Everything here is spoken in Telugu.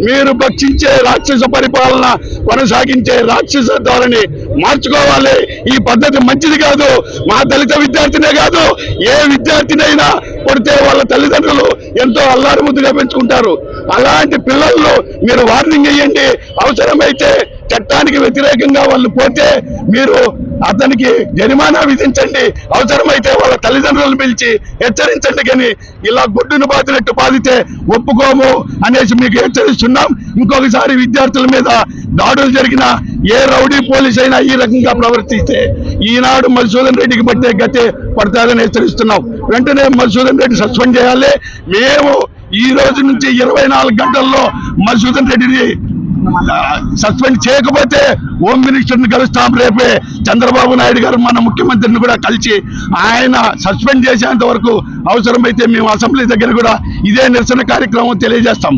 మీరు భక్షించే రాక్షస పరిపాలన కొనసాగించే రాక్షస ధోరణి మార్చుకోవాలి. ఈ పద్ధతి మంచిది కాదు. మా దళిత విద్యార్థినే కాదు, ఏ విద్యార్థినైనా కొడితే వాళ్ళ తల్లిదండ్రులు ఎంతో అల్లారు ముద్దుగా పెంచుకుంటారు. అలాంటి పిల్లలను మీరు వార్నింగ్ ఇవ్వండి. అవసరమైతే చట్టానికి వ్యతిరేకంగా వాళ్ళు పోతే మీరు అతనికి జరిమానా విధించండి. అవసరమైతే వాళ్ళ తల్లిదండ్రులను పిలిచి హెచ్చరించండి. కానీ ఇలా గొడ్డును బాధినట్టు బాధితే ఒప్పుకోము అనేసి మీకు హెచ్చరిస్తున్నాం. ఇంకొకసారి విద్యార్థుల మీద దాడులు జరిగిన ఏ రౌడీ పోలీస్ అయినా ఈ రకంగా ప్రవర్తిస్తే ఈనాడు మధుసూదన్ రెడ్డికి పట్టే గతే పడతాదని హెచ్చరిస్తున్నాం. వెంటనే మధుసూదన్ రెడ్డి సస్పెండ్ చేయాలి. మేము ఈ రోజు నుంచి 24 గంటల్లో మధుసూదన్ రెడ్డిని సస్పెండ్ చేయకపోతే హోమ్ మినిస్టర్ని కలుస్తాం. రేపే చంద్రబాబు నాయుడు గారు మన ముఖ్యమంత్రిని కూడా కలిసి ఆయన సస్పెండ్ చేసేంత వరకు అవసరమైతే మేము అసెంబ్లీ దగ్గర కూడా ఇదే నిరసన కార్యక్రమం తెలియజేస్తాం.